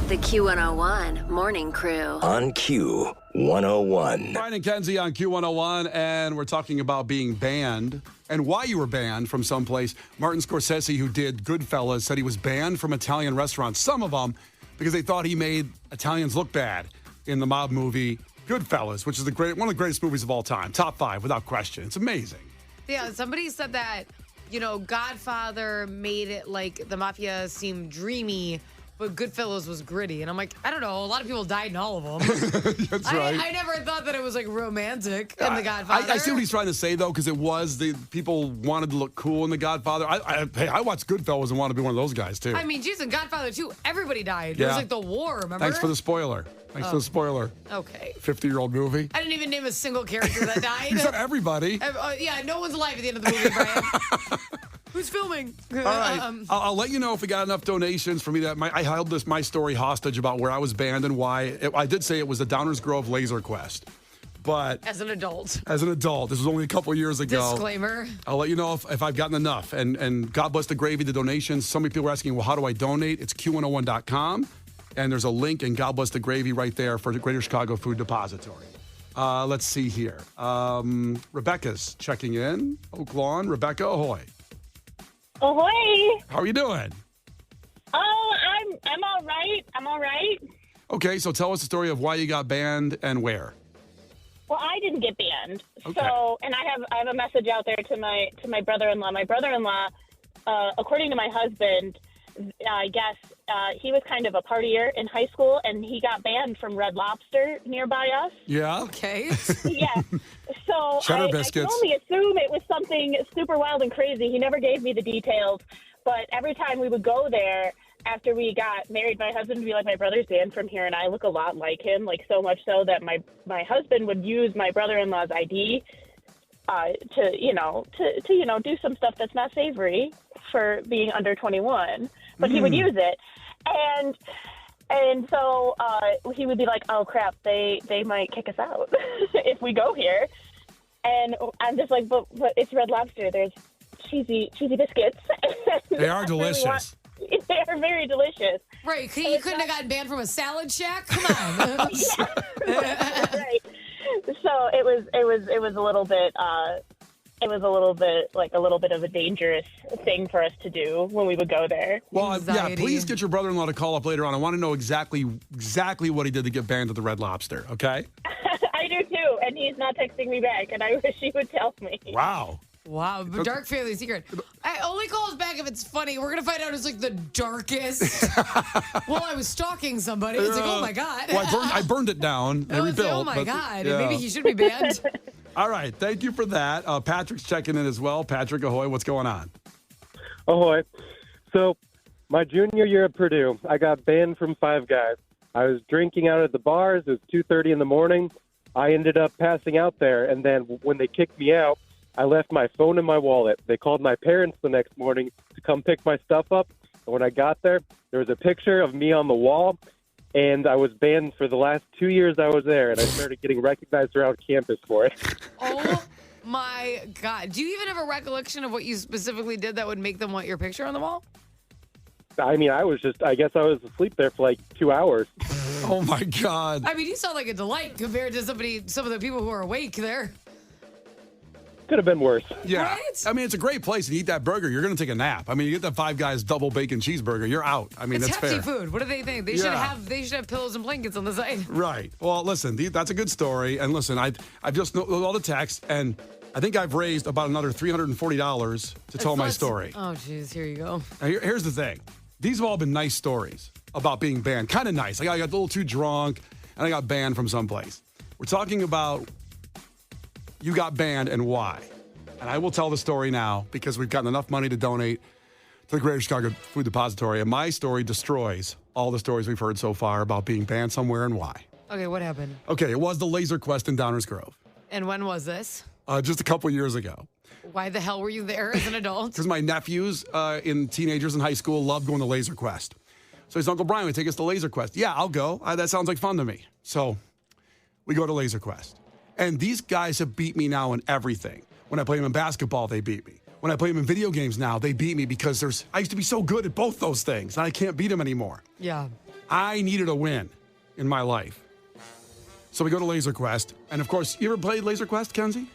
The Q101 Morning Crew. On Q101. Brian and Kenzie on Q101, and we're talking about being banned and why you were banned from someplace. Martin Scorsese, who did Goodfellas, said he was banned from Italian restaurants, some of them, because they thought he made Italians look bad in the mob movie Goodfellas, which is one of the greatest movies of all time. Top 5, without question. It's amazing. Yeah, somebody said that, Godfather made it like the mafia seemed dreamy, but Goodfellas was gritty. And I'm like, I don't know. A lot of people died in all of them. That's right. I never thought that it was like romantic in The Godfather. I see what he's trying to say, though, because it was people wanted to look cool in The Godfather. I watched Goodfellas and wanted to be one of those guys, too. I mean, geez, in Godfather 2, everybody died. Yeah. It was like the war, remember? Thanks for the spoiler. Okay. 50-year-old movie. I didn't even name a single character that died. You said everybody. Yeah, no one's alive at the end of the movie, Brian. Who's filming? All right. I'll let you know if we got enough donations for me that I held my story hostage about where I was banned and why. I did say it was the Downers Grove Laser Quest. But As an adult, this was only a couple years ago. Disclaimer. I'll let you know if I've gotten enough. And God bless the gravy, the donations. So many people are asking, well, how do I donate? It's Q101.com. And there's a link in God bless the gravy right there for the Greater Chicago Food Depository. Let's see here. Rebecca's checking in. Oak Lawn. Rebecca, ahoy. Ahoy! How are you doing? Oh, I'm all right. I'm all right. Okay, so tell us the story of why you got banned and where. Well, I didn't get banned. Okay. So, and I have a message out there to my brother-in-law. My brother-in-law, according to my husband, I guess he was kind of a partier in high school, and he got banned from Red Lobster nearby us. Yeah. Okay. Yeah. So I can only assume it was something super wild and crazy. He never gave me the details, but every time we would go there after we got married, my husband would be like, my brother's banned from here, and I look a lot like him, like so much so that my husband would use my brother-in-law's ID to do some stuff that's not savory for being under 21, but he would use it. And so he would be like, oh, crap, they might kick us out if we go here. And I'm just like, but it's Red Lobster. There's cheesy biscuits. They are delicious. They are very delicious. Right. You couldn't have gotten banned from a salad shack? Come on. Right. So it was a little bit like a little bit of a dangerous thing for us to do when we would go there. Well, yeah, please get your brother-in-law to call up later on. I want to know exactly what he did to get banned at the Red Lobster, okay? I do too, and he's not texting me back, and I wish he would tell me. Wow. But dark family secret. I only call us back if it's funny. We're going to find out it's like the darkest. Well, I was stalking somebody. It's like, oh my God. Well, I burned it down and rebuilt. Oh my God. Yeah. Maybe he should be banned. All right. Thank you for that. Patrick's checking in as well. Patrick, ahoy. What's going on? Ahoy. So, my junior year at Purdue, I got banned from Five Guys. I was drinking out at the bars. It was 2:30 in the morning. I ended up passing out there, and then when they kicked me out, I left my phone in my wallet. They called my parents the next morning to come pick my stuff up. And when I got there was a picture of me on the wall, and I was banned for the last 2 years I was there, and I started getting recognized around campus for it. Oh, my God. Do you even have a recollection of what you specifically did that would make them want your picture on the wall? I mean, I guess I was asleep there for like 2 hours. Oh, my God. I mean, you sound like a delight compared to some of the people who are awake there. Could have been worse. Yeah. Right? I mean, it's a great place. You eat that burger, you're going to take a nap. I mean, you get that Five Guys double bacon cheeseburger, you're out. I mean, it's that's hefty fair. food. What do they think? They should have pillows and blankets on the side. Right. Well, listen, that's a good story. And listen, I've just know all the texts, and I think I've raised about another $340 to tell my story. Oh, geez. Here you go. Now, here's the thing. These have all been nice stories about being banned. Kind of nice. Like I got a little too drunk, and I got banned from someplace. We're talking about you got banned and why. And I will tell the story now because we've gotten enough money to donate to the Greater Chicago Food Depository. And my story destroys all the stories we've heard so far about being banned somewhere and why. Okay, what happened? Okay, it was the Laser Quest in Downers Grove. And when was this? Just a couple years ago. Why the hell were you there as an adult? Because my nephews teenagers in high school loved going to Laser Quest. So he's Uncle Brian, we take us to Laser Quest. Yeah, I'll go. That sounds like fun to me. So we go to Laser Quest. And these guys have beat me now in everything. When I play them in basketball, they beat me. When I play them in video games now, they beat me because I used to be so good at both those things, and I can't beat them anymore. Yeah. I needed a win in my life. So we go to Laser Quest. And, of course, you ever played Laser Quest, Kenzie?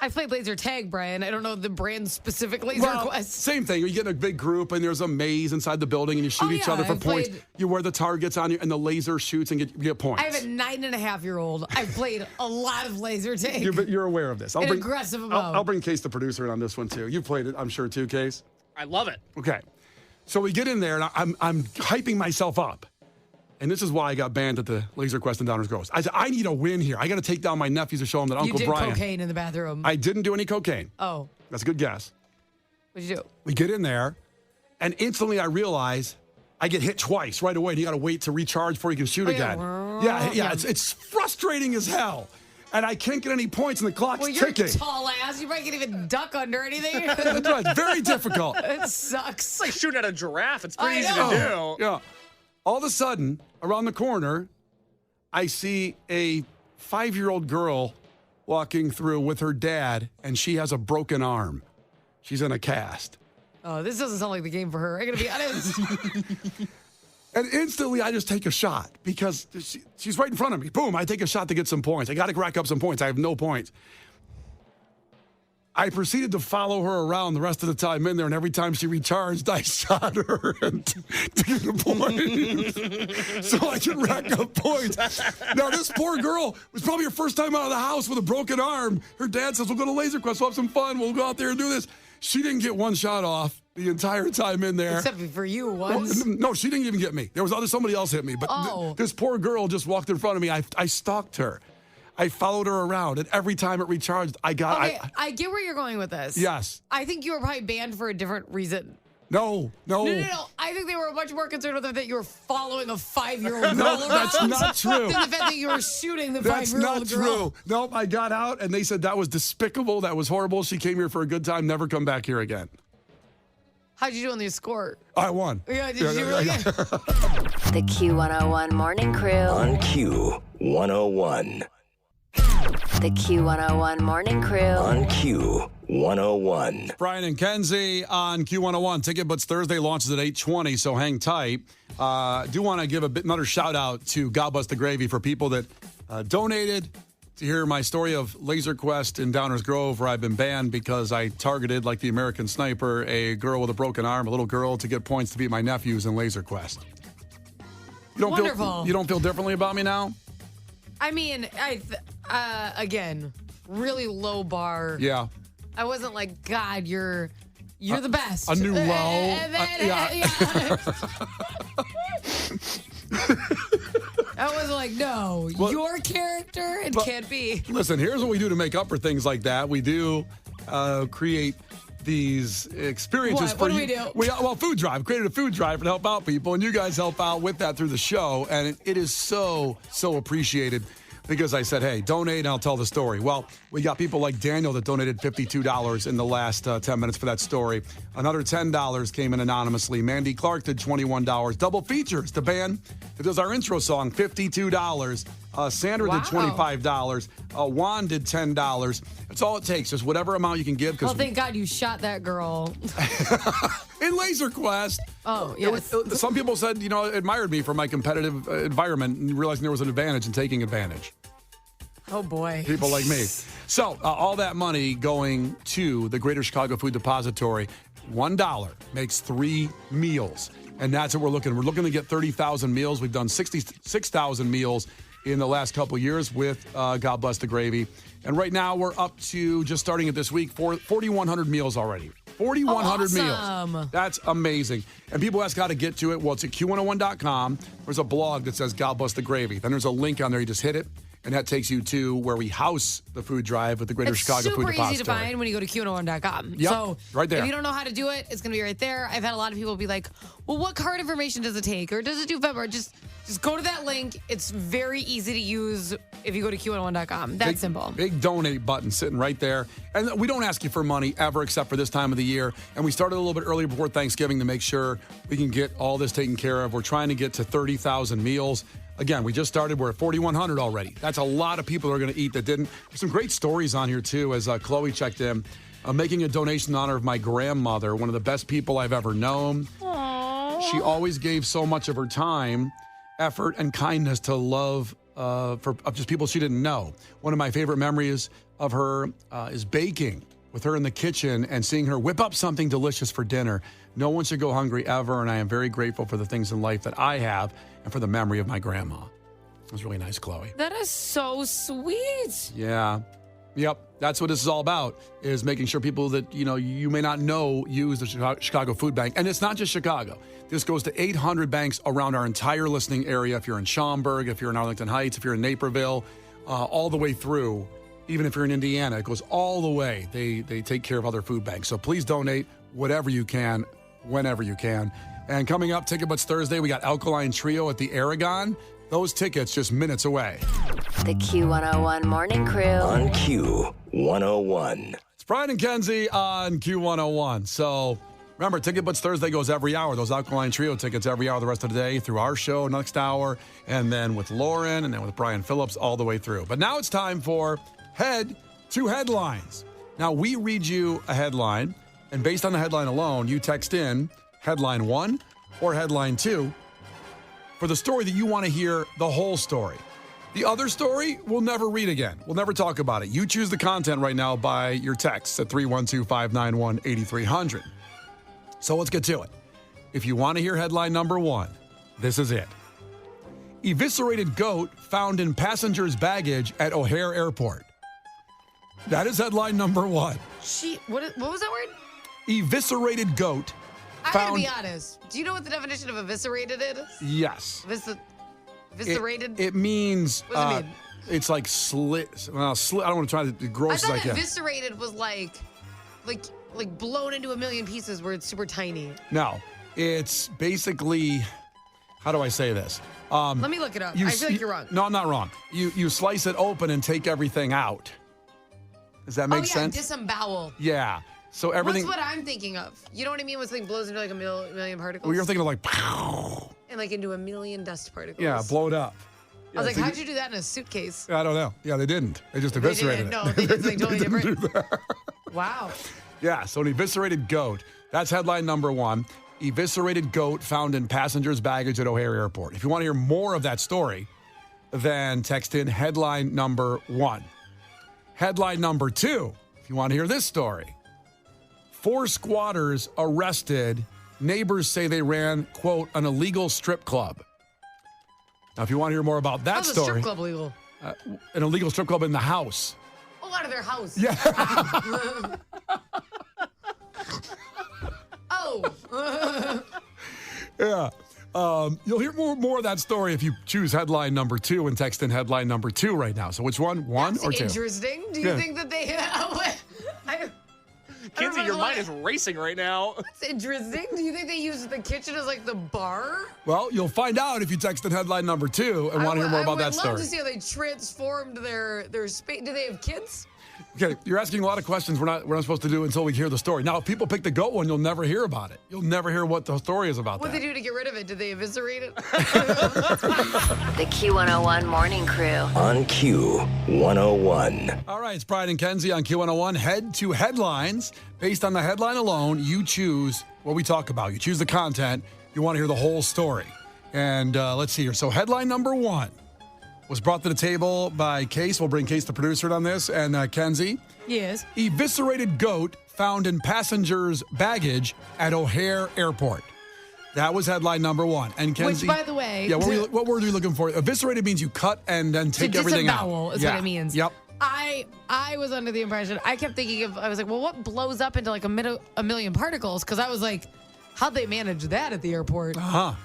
I played laser tag, Brian. I don't know the brand specific laser quest. Same thing. You get in a big group and there's a maze inside the building and you shoot each other for points. You wear the targets on you and the laser shoots and get points. I have a 9.5-year-old. I've played a lot of laser tag. You're aware of this. An aggressive amount. I'll bring Case, the producer, in on this one too. You played it, I'm sure, too, Case. I love it. Okay. So we get in there and I'm hyping myself up. And this is why I got banned at the Laser Quest in Downers Grove. I said, I need a win here. I got to take down my nephews to show them that Uncle Brian. You did cocaine in the bathroom. I didn't do any cocaine. Oh. That's a good guess. What'd you do? We get in there, and instantly I realize I get hit twice right away, and you got to wait to recharge before you can shoot again. Yeah. It's frustrating as hell. And I can't get any points, and the clock's ticking. You're a tall ass. You probably can't even duck under anything. That's right. It's very difficult. It sucks. It's like shooting at a giraffe. It's pretty easy to do. Yeah. All of a sudden, around the corner, I see a 5-year-old girl walking through with her dad, and she has a broken arm. She's in a cast. Oh, this doesn't sound like the game for her. I gotta be honest. And instantly, I just take a shot because she's right in front of me. Boom, I take a shot to get some points. I got to rack up some points. I have no points. I proceeded to follow her around the rest of the time in there, and every time she recharged, I shot her and took a point so I could rack up points. Now, this poor girl was probably her first time out of the house with a broken arm. Her dad says, we'll go to Laser Quest, we'll have some fun, we'll go out there and do this. She didn't get one shot off the entire time in there. Except for you once. Well, no, she didn't even get me. There was somebody else hit me. But this poor girl just walked in front of me. I stalked her. I followed her around, and every time it recharged, I got... Okay, I get where you're going with this. Yes. I think you were probably banned for a different reason. No. I think they were much more concerned with the fact that you were following a 5-year-old girl No, that's not true. than the fact that you were shooting the 5-year-old girl. That's not true. Nope, I got out, and they said that was despicable, that was horrible. She came here for a good time, never come back here again. How'd you do on the score? I won. Yeah, did you really? The Q101 Morning Crew. On Q101. The Q101 Morning Crew. On Q101. Brian and Kenzie on Q101. Ticket Butts Thursday launches at 8:20, so hang tight. Do want to give another shout out to God Bless the Gravy for people that donated to hear my story of Laser Quest in Downers Grove, where I've been banned because I targeted, like the American Sniper, a girl with a broken arm, a little girl, to get points to beat my nephews in Laser Quest. Wonderful. You don't feel differently about me now? I mean, again, really low bar. Yeah. I wasn't like, God, you're the best. A new low. Yeah. I wasn't like, no, your character, it can't be. Listen, here's what we do to make up for things like that. We do create these experiences for what do you. we do? Food drive. Created a food drive to help out people, and you guys help out with that through the show, and it is so appreciated. Because I said, hey, donate and I'll tell the story. Well, we got people like Daniel that donated $52 in the last 10 minutes for that story. Another $10 came in anonymously. Mandy Clark did $21. Double features. The band that does our intro song, $52. Sandra did $25. Juan did $10. That's all it takes. Just whatever amount you can give. Well, thank God you shot that girl. In Laser Quest. Oh, yes. Some people said, admired me for my competitive environment and realizing there was an advantage in taking advantage. Oh, boy. People like me. So, all that money going to the Greater Chicago Food Depository, $1 makes 3 meals. And that's what we're looking. We're looking to get 30,000 meals. We've done 66,000 meals in the last couple of years with God Bless the Gravy. And right now, we're up to, just starting it this week, 4,100 meals already. 4,100 meals. That's amazing. And people ask how to get to it. Well, it's at Q101.com. There's a blog that says God Bless the Gravy. Then there's a link on there. You just hit it. And that takes you to where we house the food drive with the Greater Chicago Food Depository. It's super easy to find when you go to Q101.com. Yep, so right there. If you don't know how to do it, it's going to be right there. I've had a lot of people be like, well, what card information does it take? Or does it do February? Just go to that link. It's very easy to use if you go to Q101.com. That's simple. Big donate button sitting right there. And we don't ask you for money ever except for this time of the year. And we started a little bit earlier before Thanksgiving to make sure we can get all this taken care of. We're trying to get to 30,000 meals. Again, we just started. We're at 4,100 already. That's a lot of people who are going to eat that didn't. There's some great stories on here, too, as Chloe checked in. Making a donation in honor of my grandmother, one of the best people I've ever known. Aww. She always gave so much of her time. effort and kindness to love of just people she didn't know. One of my favorite memories of her is baking with her in the kitchen and seeing her whip up something delicious for dinner. No one should go hungry ever, and I am very grateful for the things in life that I have and for the memory of my grandma. It was really nice, Chloe. That is so sweet. Yeah. Yep. That's what this is all about, is making sure people that, you may not know use the Chicago Food Bank. And it's not just Chicago. This goes to 800 banks around our entire listening area. If you're in Schaumburg, if you're in Arlington Heights, if you're in Naperville, all the way through. Even if you're in Indiana, it goes all the way. They take care of other food banks. So please donate whatever you can, whenever you can. And coming up, Ticket Butts Thursday, we got Alkaline Trio at the Aragon. Those tickets just minutes away. The Q101 Morning Crew. On Q101. It's Brian and Kenzie on Q101. So remember, Ticket Butts Thursday goes every hour. Those Alkaline Trio tickets every hour the rest of the day through our show next hour, and then with Lauren, and then with Brian Phillips all the way through. But now it's time for Head to Headlines. Now, we read you a headline, and based on the headline alone, you text in headline 1 or headline 2 for the story that you want to hear the whole story. The other story, we'll never read again. We'll never talk about it. You choose the content right now by your texts at 312-591-8300. So let's get to it. If you want to hear headline number 1, this is it. Eviscerated goat found in passenger's baggage at O'Hare Airport. That is headline number 1. What was that word? Eviscerated goat I found... gotta be honest. Do you know what the definition of eviscerated is? Yes. Eviscerated? It means... What does it mean? It's like slit. Well, I don't want to try to be gross as I I can. thought eviscerated was like blown into a million pieces where it's super tiny. No. It's basically... How do I say this? Let me look it up. I feel like you're wrong. No, I'm not wrong. You slice it open and take everything out. Does that make sense? Disembowel. Yeah. So everything. What's what I'm thinking of? You know what I mean? When something blows into like a million particles? Well, you're thinking of like. And like into a million dust particles. Yeah, blow it up. I was like, how'd you do that in a suitcase? I don't know. Yeah, they didn't. They just eviscerated it. No, they did something totally different. Do that. Wow. Yeah, so an eviscerated goat. That's headline number 1. Eviscerated goat found in passenger's baggage at O'Hare Airport. If you want to hear more of that story, then text in headline number 1. Headline number 2, if you want to hear this story. 4 squatters arrested. Neighbors say they ran, quote, an illegal strip club. Now, if you want to hear more about that How's story. a strip club legal? An illegal strip club in the house. Oh, out of their house. Yeah. Oh. Yeah. You'll hear more of that story if you choose headline number 2 and text in headline number 2 right now. So which one? 1 or 2? Interesting. Do you think that they... Kenzie, your mind is racing right now. That's interesting. Do you think they use the kitchen as like the bar? Well, you'll find out if you text in headline number 2 and want to hear more about that story. I would love to see how they transformed their space. Do they have kids? Okay, you're asking a lot of questions we're not supposed to do until we hear the story. Now, if people pick the goat one, you'll never hear about it. You'll never hear what the story is about. What did they do to get rid of it? Did they eviscerate it? The Q101 Morning Crew. On Q101. All right, it's Brian and Kenzie on Q101. Head to headlines. Based on the headline alone, you choose what we talk about. You choose the content. You want to hear the whole story. And let's see here. So headline number 1 was brought to the table by Case. We'll bring Case, the producer, on this. And Kenzie. Yes. Eviscerated goat found in passenger's baggage at O'Hare Airport. That was headline number 1. And Kenzie, which, by the way, yeah, what word are you looking for? Eviscerated means you cut and then take everything out. Disembowel is what it means. Yep. I was under the impression, I kept thinking of, I was like, well, what blows up into like a million particles? Because I was like, how'd they manage that at the airport?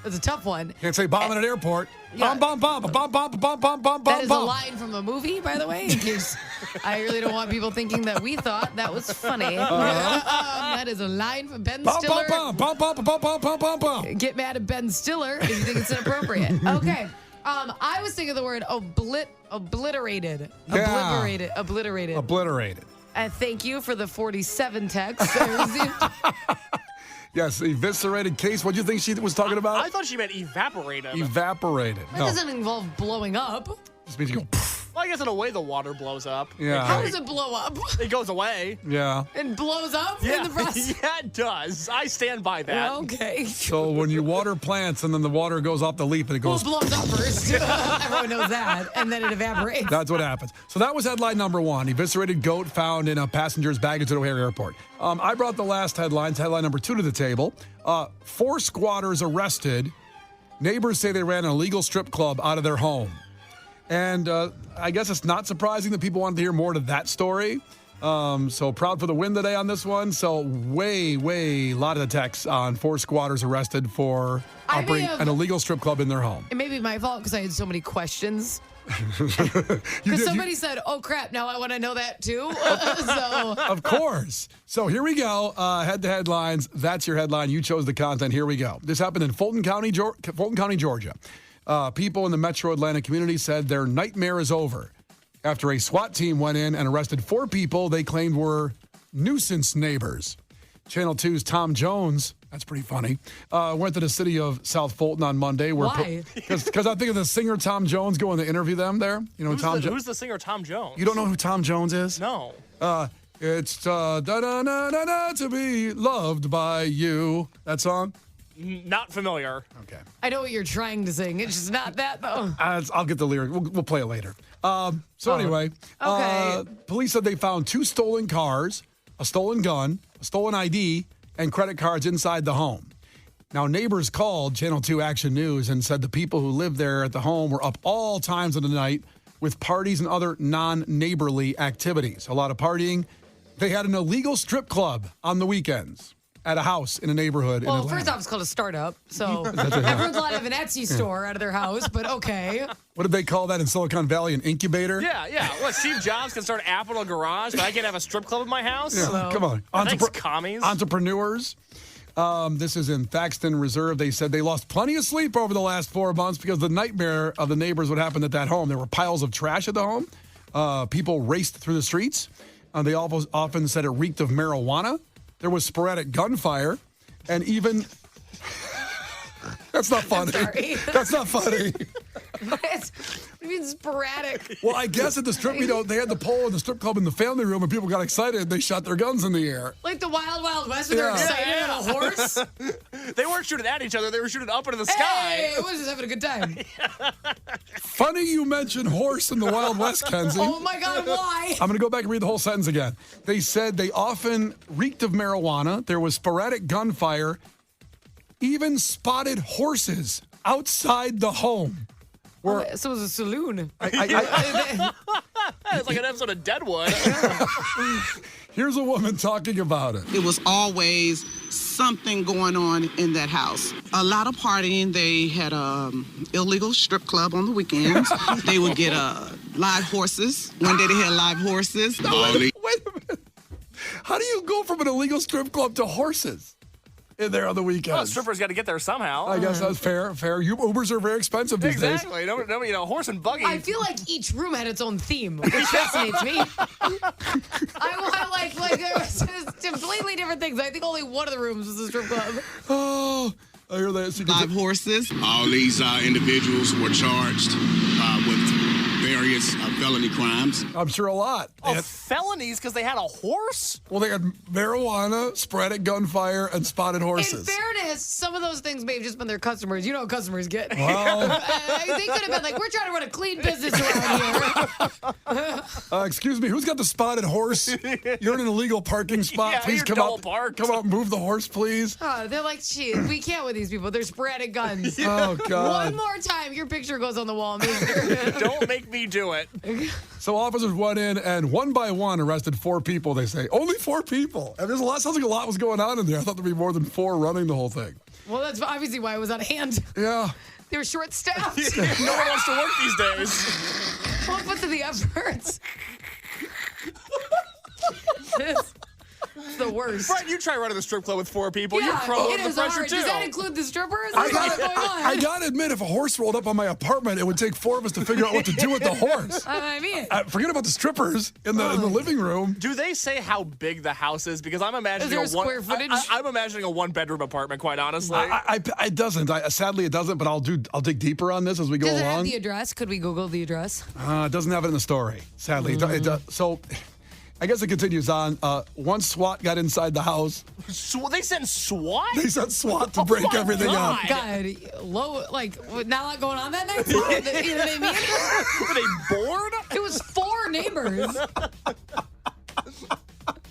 It's a tough one. Can't say bomb at an airport. Yeah. Bomb, bomb, bomb, bomb, bomb, bomb, bomb, bomb, That is bomb. a line from a movie, by the way, in case I really don't want people thinking that we thought that was funny. That is a line from Ben Stiller. Bomb, bomb, bomb, bomb, bomb, bomb, bomb, bomb. Get mad at Ben Stiller if you think it's inappropriate. Okay. I was thinking of the word obliterated. Yeah. Obliterated. Thank you for the 47 texts I received. Yes, eviscerated. Case. What do you think she was talking about? I thought she meant evaporated. Evaporated. That doesn't involve blowing up. Just means you go. Like I guess in a way the water blows up. Yeah. How does it blow up? It goes away. Yeah. It blows up in the process? Yeah, it does. I stand by that. Okay. So when you water plants and then the water goes off the leaf and it Well, goes... it blows up first. Everyone knows that. And then it evaporates. That's what happens. So that was headline number one. Eviscerated goat found in a passenger's baggage at O'Hare Airport. I brought the last headline number 2 to the table. 4 squatters arrested. Neighbors say they ran an illegal strip club out of their home. And I guess it's not surprising that people wanted to hear more to that story. So proud for the win today on this one. So a lot of the texts on 4 squatters arrested for operating an illegal strip club in their home. It may be my fault because I had so many questions. Because somebody said, oh, crap, now I want to know that too. So. Of course. So here we go. Head to headlines. That's your headline. You chose the content. Here we go. This happened in Fulton County, Georgia. People in the metro Atlanta community said their nightmare is over after a SWAT team went in and arrested 4 people they claimed were nuisance neighbors. Channel 2's Tom Jones, that's pretty funny, went to the city of South Fulton on Monday. Why? Because I think of the singer Tom Jones going to interview them there. You know, Who's the singer Tom Jones? You don't know who Tom Jones is? No. It's da-da-na-na-na to be loved by you. That song? Not familiar. Okay. I know what you're trying to sing. It's just not that, though. I'll get the lyric. We'll play it later. Anyway, okay. Police said they found 2 stolen cars, a stolen gun, a stolen ID, and credit cards inside the home. Now, neighbors called Channel 2 Action News and said the people who lived there at the home were up all times of the night with parties and other non-neighborly activities. A lot of partying. They had an illegal strip club on the weekends at a house in a neighborhood in Atlanta. First off, it's called a startup. So everyone's allowed to have an Etsy store out of their house, but okay. What did they call that in Silicon Valley? An incubator? Yeah. What, Steve Jobs can start Apple in a garage, but I can't have a strip club in my house? Yeah, So- come on. Thanks, commies. Entrepreneurs. This is in Thaxton Reserve. They said they lost plenty of sleep over the last 4 months because the nightmare of the neighbors what happened at that home. There were piles of trash at the home. People raced through the streets. They often said it reeked of marijuana. There was sporadic gunfire. And even... That's not funny. Sorry. That's not funny. What do you mean sporadic? Well, I guess at the strip, they had the pole in the strip club in the family room, and people got excited. They shot their guns in the air. Like the Wild Wild West when they're excited on a horse? They weren't shooting at each other. They were shooting up into the sky. Hey, it was just having a good time. Funny you mentioned horse in the Wild West, Kenzie. Oh, my God, why? I'm going to go back and read the whole sentence again. They said they often reeked of marijuana. There was sporadic gunfire, even spotted horses outside the home. So it was a saloon. It's like an episode of Deadwood. Here's a woman talking about it. It was always something going on in that house. A lot of partying. They had illegal strip club on the weekends. They would get live horses. One day they had live horses. Wait a minute. How do you go from an illegal strip club to horses in there on the weekends? Well, strippers got to get there somehow. I guess that's fair. Ubers are very expensive these days. Exactly. No, horse and buggy. I feel like each room had its own theme, which fascinates me. I like there was just completely different things. I think only one of the rooms was a strip club. Oh, I hear that. Live horses. All these individuals were charged with various felony crimes. I'm sure a lot. Felonies because they had a horse? Well, they had marijuana, sporadic gunfire, and spotted horses. In fairness, some of those things may have just been their customers. You know how customers get. Well, they could have been like, we're trying to run a clean business around here. excuse me, who's got the spotted horse? You're in an illegal parking spot. Yeah, Please you're come out. parked. Come out and move the horse, please. Oh, they're like, shit, we can't with these people. They're sporadic guns. Oh, God. One more time, your picture goes on the wall, mister. Don't make me do it. So officers went in and one by one arrested 4 people, they say. Only 4 people. And there's sounds like a lot was going on in there. I thought there'd be more than 4 running the whole thing. Well, that's obviously why it was on hand. Yeah. They were short-staffed. No one wants to work these days. Won't put to the efforts. That's the worst. Brian, you try running the strip club with 4 people. You're Yeah, crumbling it under is pressure, hard. too. Does that include the strippers? What's going on? I gotta admit, if a horse rolled up on my apartment, it would take 4 of us to figure out what to do with the horse. I mean, Forget about the strippers in the living room. Do they say how big the house is? Because I'm imagining Is there square footage? I'm imagining a 1-bedroom apartment, quite honestly. It doesn't. Sadly, it doesn't. But I'll dig deeper on this as we go does it along. have the address? Could we Google the address? It doesn't have it in the story. Sadly, it does. So, I guess it continues on. Once SWAT got inside the house, They sent SWAT? they sent SWAT to break my everything up. God. God, not a lot going on that night. You know what I mean? Were they bored? It was 4 neighbors.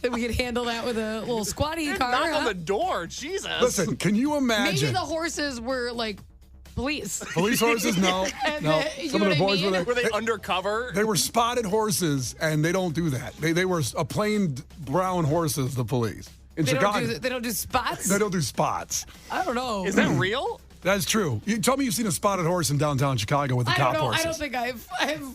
That we could handle that with a little squatty car. Knock on the door. Jesus. Listen, can you imagine? Maybe the horses were like police. Police horses? No. No. You Some know of the what I boys mean? were there. Were they undercover? They were spotted horses, and they don't do that. They were a plain brown horses, the police. In Chicago. They don't do spots? They don't do spots. I don't know. Is that real? That's true. You tell me you've seen a spotted horse in downtown Chicago with the I cop don't know. horses. I don't think I've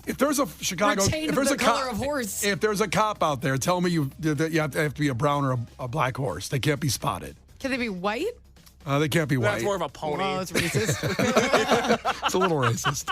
If there's a Chicago, retained if there's the a color cop, of horse. if there's a cop out there, tell me that you have to be a brown or a black horse. They can't be spotted. Can they be white? They can't be white. That's more of a pony. Oh, that's racist. It's a little racist.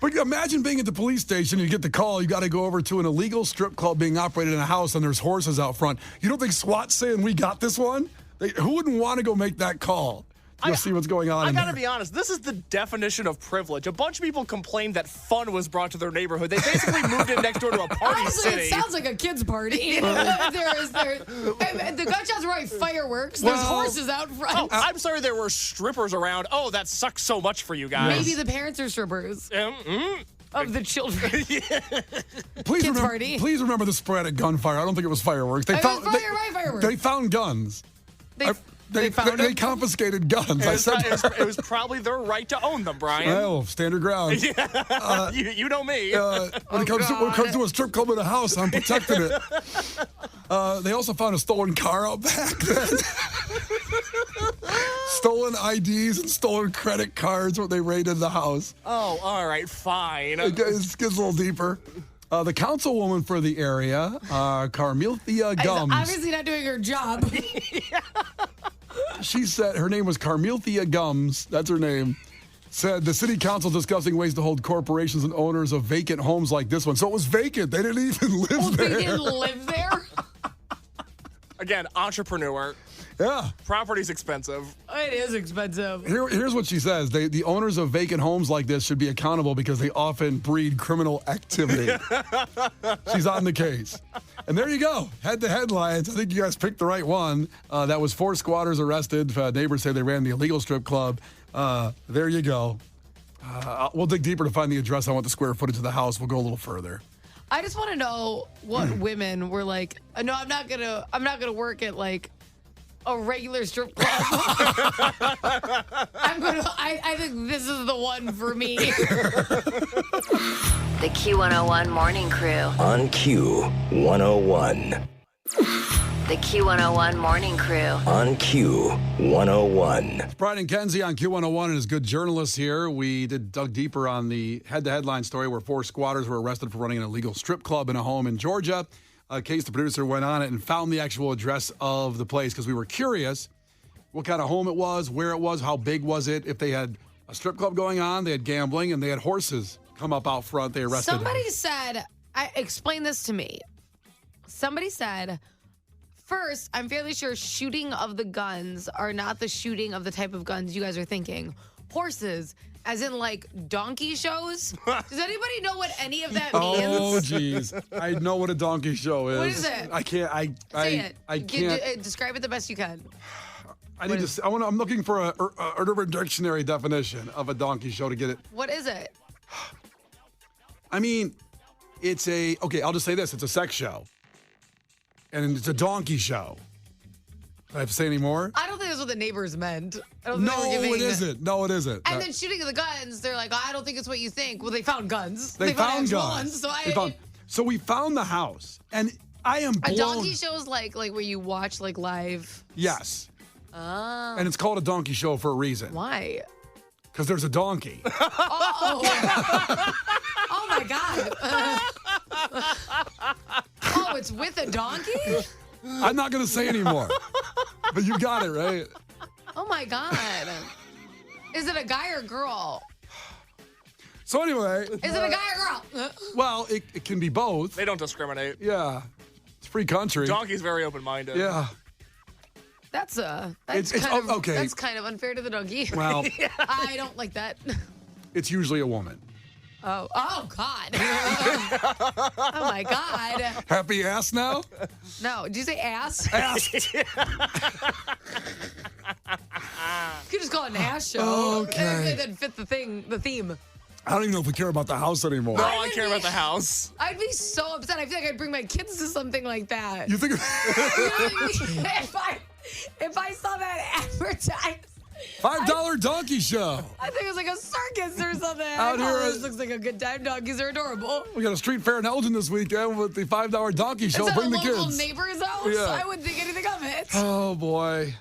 But imagine being at the police station, you get the call, you got to go over to an illegal strip club being operated in a house, and there's horses out front. You don't think SWAT's saying, we got this one? Who wouldn't want to go make that call? You'll see what's going on. I in gotta there. be honest, this is the definition of privilege. A bunch of people complained that fun was brought to their neighborhood. They basically moved in next door to a party Honestly, city. it sounds like a kid's party. The gunshots were like fireworks. There's horses out front. Oh, I'm sorry there were strippers around. Oh, that sucks so much for you guys. Maybe the parents are strippers of the children. Please remember the sporadic gunfire. I don't think it was fireworks. They Fireworks. They found guns. They They confiscated guns. It was probably their right to own them, Brian. Oh, standard ground. You know me. When it comes to a strip club in a house, I'm protecting it. They also found a stolen car out back then. Stolen IDs and stolen credit cards when they raided the house. Oh, all right, fine. It gets a little deeper. The councilwoman for the area, Carmelthea Gums. Obviously not doing her job. She said her name was Carmelthea Gums. That's her name. Said the city council discussing ways to hold corporations and owners of vacant homes like this one. So it was vacant. They didn't even live there. They didn't live there? Again, entrepreneur. Yeah. Property's expensive. It is expensive. Here's what she says. The owners of vacant homes like this should be accountable because they often breed criminal activity. She's on the case. And there you go. Head to headlines. I think you guys picked the right one. That was 4 squatters arrested. Neighbors say they ran the illegal strip club. There you go. We'll dig deeper to find the address. I want the square footage of the house. We'll go a little further. I just want to know what women were like, no, I'm not gonna work at like a regular strip club. I think this is the one for me. The Q101 Morning Crew. On Q101. The Q101 Morning Crew. On Q101. It's Brian and Kenzie on Q101 and as good journalists here. We dug deeper on the head-to-headline story where 4 squatters were arrested for running an illegal strip club in a home in Georgia. Case, the producer, went on it and found the actual address of the place because we were curious what kind of home it was, where it was, how big was it, if they had a strip club going on, they had gambling, and they had horses come up out front. They arrested Somebody them. said, explain this to me. Somebody said, first, I'm fairly sure shooting of the guns are not the shooting of the type of guns you guys are thinking. Horses, as in like donkey shows. Does anybody know what any of that means? Oh, geez. I know what a donkey show is. What is it? I can't. Say it. I can't. Describe it the best you can. I'm looking for a urban dictionary definition of a donkey show to get it. What is it? I mean, I'll just say this. It's a sex show. And it's a donkey show. Do I have to say any more? I don't think that's what the neighbors meant. I don't think No, they were giving it isn't. No, it isn't. And then shooting of the guns, they're like, I don't think it's what you think. Well, they found guns. They found actual guns. ones, So we found the house, and I am blown. A donkey show is like where you watch like live. Yes. Oh. And it's called a donkey show for a reason. Why? Because there's a donkey. Oh my God. Oh, it's with a donkey? I'm not going to say anymore. But you got it, right? Oh, my God. Is it a guy or girl? So anyway. Is it a guy or girl? Well, it can be both. They don't discriminate. Yeah. It's a free country. Donkey's very open-minded. Yeah. That's okay. That's kind of unfair to the donkey. Well. I don't like that. It's usually a woman. Oh God. Oh my God. Happy ass now? No, did you say ass? Ass. You could just call it an ass show. Okay. That'd fit the theme. I don't even know if we care about the house anymore. No, I care about the house. I'd be so upset. I feel like I'd bring my kids to something like that. You think? If I saw that advertised. $5 donkey show. I think it was like a circus or something. Out here, this looks like a good time. Donkeys are adorable. We got a street fair in Elgin this weekend with the $5 donkey show. Is that Bring a the local kids. neighbor's house? Yeah. I wouldn't think anything of it. Oh boy,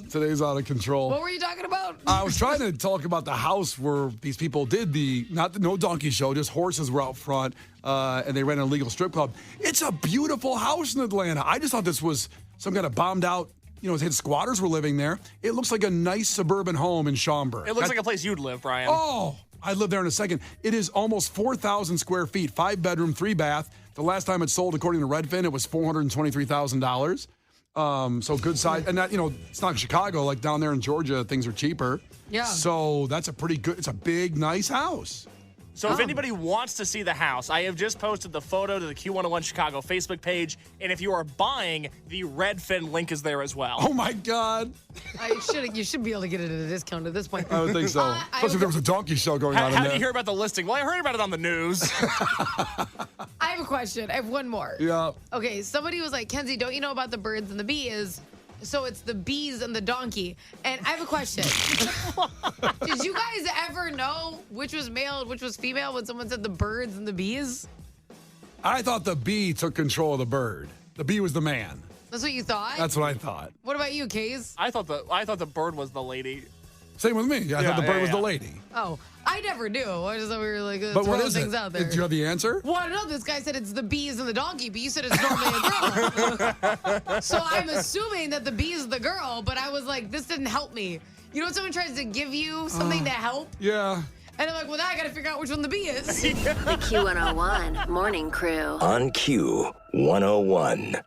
today's out of control. What were you talking about? I was trying to talk about the house where these people did no donkey show, just horses were out front, and they ran an illegal strip club. It's a beautiful house in Atlanta. I just thought this was some kind of bombed out. Squatters were living there. It looks like a nice suburban home in Schaumburg. It looks like a place you'd live, Brian. Oh, I'd live there in a second. It is almost 4,000 square feet, 5-bedroom, 3-bath. The last time it sold, according to Redfin, it was $423,000. So good size. And that, it's not Chicago. Like down there in Georgia, things are cheaper. Yeah. So that's it's a big, nice house. So if anybody wants to see the house, I have just posted the photo to the Q101 Chicago Facebook page. And if you are buying, the Redfin link is there as well. Oh, my God. You should be able to get it at a discount at this point. I would think so. Especially if there was a donkey show going on in How there. did you hear about the listing? Well, I heard about it on the news. I have a question. I have one more. Yeah. Okay, somebody was like, Kenzie, don't you know about the birds and the bees? So it's the bees and the donkey. And I have a question. Did you guys ever know which was male and which was female when someone said the birds and the bees? I thought the bee took control of the bird. The bee was the man. That's what you thought? That's what I thought. What about you, Kaze? I thought the bird was the lady. Same with me. I thought the bird was the lady. Oh, I never knew. I just thought we were like But what throwing is things it? out there. Do you have the answer? Well, I don't know. This guy said it's the bees and the donkey, but you said it's normally a girl. So I'm assuming that the bee is the girl, but I was like, this didn't help me. You know when someone tries to give you something to help? Yeah. And I'm like, well, now I got to figure out which one the bee is. The Q101 Morning Crew. On Q101.